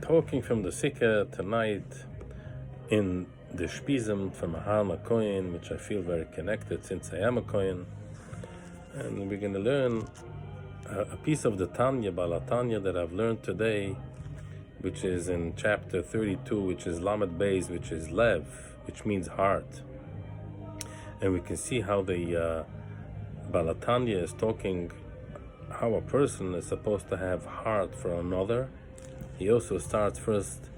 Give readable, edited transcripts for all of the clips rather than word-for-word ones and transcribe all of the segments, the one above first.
talking from the Sikha tonight in the Spihzah from Aron Spihzah, which I feel very connected since I am a Kohen. And we're going to learn a piece of the Tanya, Balatanya, that I've learned today, which is in chapter 32, which is Lamed Beis, which is Lev, which means heart. And we can see how the Balatanya is talking how a person is supposed to have heart for another. He also starts first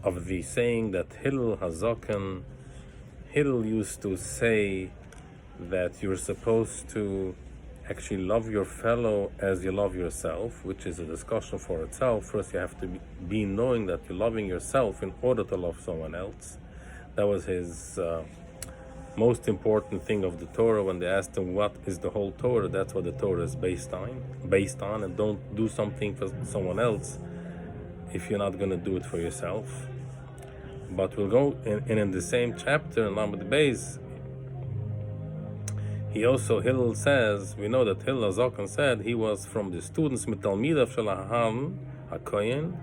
of the saying that Hillel Hazaken, Hillel used to say that you're supposed to actually love your fellow as you love yourself, which is a discussion for itself. First you have to be knowing that you're loving yourself in order to love someone else. That was his most important thing of the Torah. When they asked him what is the whole Torah, that's what the Torah is based on. And don't do something for someone else if you're not going to do it for yourself. But we'll go in the same chapter in Lamed Beis. Hillel says, we know that Hillel Hazaken said he was from the students Mitalmidav Shel Aharon HaKohen.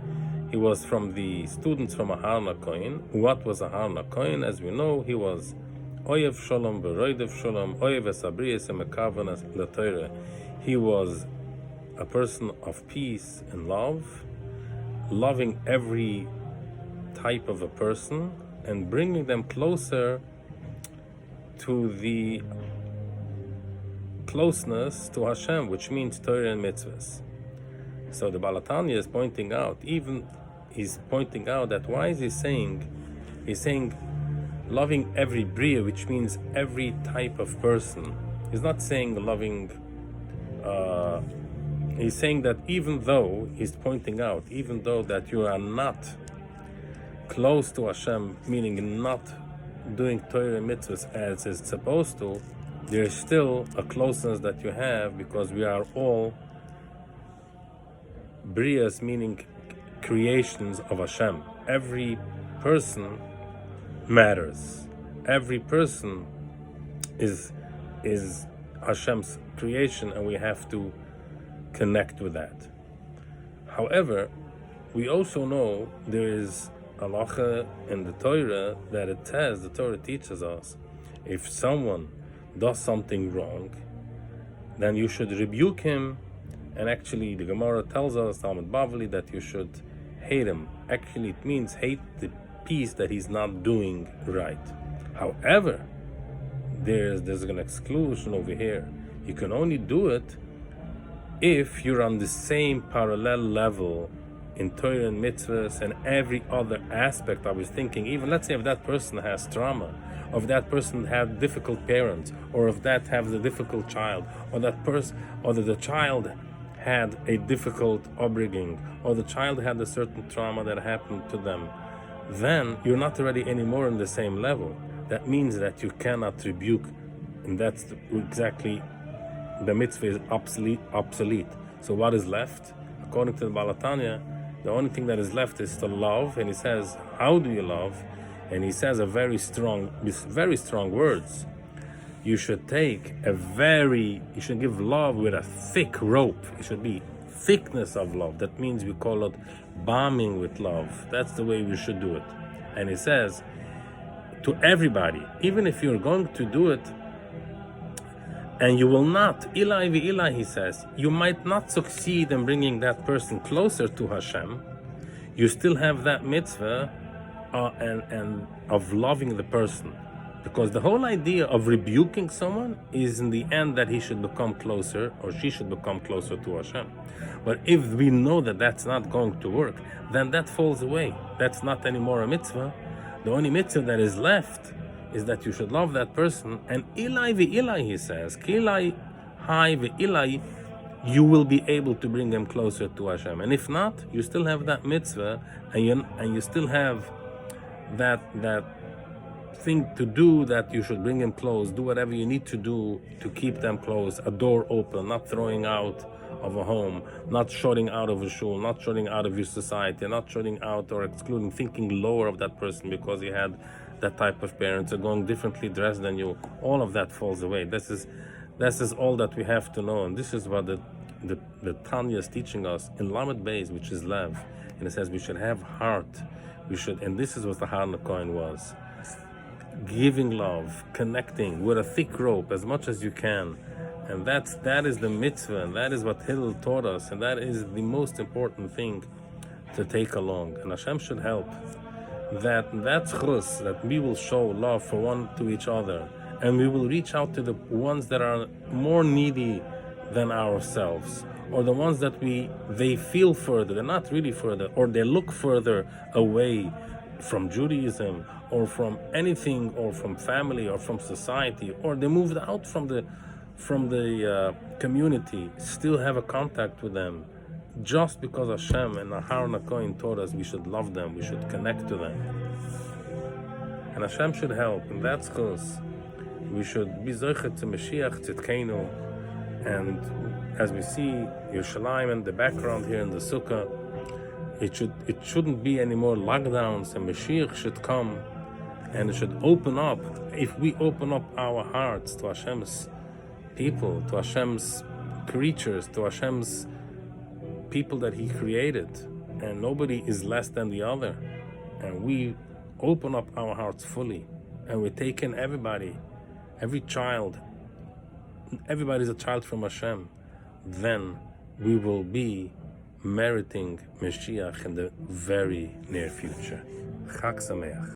He was from the students from Aharon HaKohen. What was Aharon HaKohen? As we know, he was Oyev Shalom V'Roidev Shalom, Oyev Esabriyas Emekavan LaTorah. He was a person of peace and love, loving every type of a person and bringing them closer to the closeness to Hashem, which means Torah and mitzvahs. So the Balatanya is pointing out, that why is he saying loving every bria, which means every type of person. He's not saying loving, he's saying that even though that you are not close to Hashem, meaning not doing Torah and mitzvahs as it's supposed to, there is still a closeness that you have, because we are all brias, meaning creations of Hashem. Every person matters. Every person is Hashem's creation, and we have to connect with that. However, we also know there is halacha in the Torah that it says, the Torah teaches us, if someone does something wrong, then you should rebuke him. And actually the Gemara tells us, Talmud Bavli, that you should hate him. Actually it means hate the piece that he's not doing right. However, there's an exclusion over here. You can only do it if you're on the same parallel level in Torah and mitzvahs and every other aspect. I was thinking, even let's say if that person has trauma, or if that person had difficult parents, or if that has a difficult child, or that the child had a difficult upbringing, or the child had a certain trauma that happened to them, then you're not already anymore on the same level. That means that you cannot rebuke, and that's exactly, the mitzvah is obsolete. So what is left? According to the Balatanya, the only thing that is left is to love. And he says, how do you love? And he says very strong words. You should you should give love with a thick rope. It should be thickness of love. That means we call it bombing with love. That's the way we should do it. And he says to everybody, even if you're going to do it and you will not, Eli v'Eli, he says, you might not succeed in bringing that person closer to Hashem, you still have that mitzvah and of loving the person. Because the whole idea of rebuking someone is in the end that he should become closer, or she should become closer to Hashem. But if we know that that's not going to work, then that falls away. That's not anymore a mitzvah. The only mitzvah that is left is that you should love that person. And Eli v'Eli, he says, Eli hai v'Eli, you will be able to bring them closer to Hashem. And if not, you still have that mitzvah, and you still have that thing to do, that you should bring them close. Do whatever you need to do to keep them close. A door open, not throwing out of a home, not shutting out of a shul, not shutting out of your society, not shutting out or excluding, thinking lower of that person because he had that type of parents, or going differently dressed than you. All of that falls away. This is all that we have to know, and this is what the Tanya is teaching us in Lamed Beis, which is Lev. And it says we should have heart. We should, and this is what the Har Nakoin was. Giving love, connecting with a thick rope as much as you can. And that is the mitzvah, and that is what Hillel taught us, and that is the most important thing to take along. And Hashem should help that's chus, that we will show love for one to each other, and we will reach out to the ones that are more needy than ourselves, or the ones that they feel further, they're not really further, or they look further away from Judaism, or from anything, or from family, or from society, or they moved out from the community, still have a contact with them, just because Hashem and the Har Nakoin taught us we should love them, we should connect to them. And Hashem should help, and that's because we should be Zoichet to Mashiach Tzidkeinu. And as we see Yerushalayim in the background here in the Sukkah, it shouldn't be any more lockdowns, and Mashiach should come, and it should open up. If we open up our hearts to Hashem's people, to Hashem's creatures, to Hashem's people that He created, and nobody is less than the other, and we open up our hearts fully, and we take in everybody, every child, everybody's a child from Hashem, then we will be meriting Mashiach in the very near future. Chag Sameach.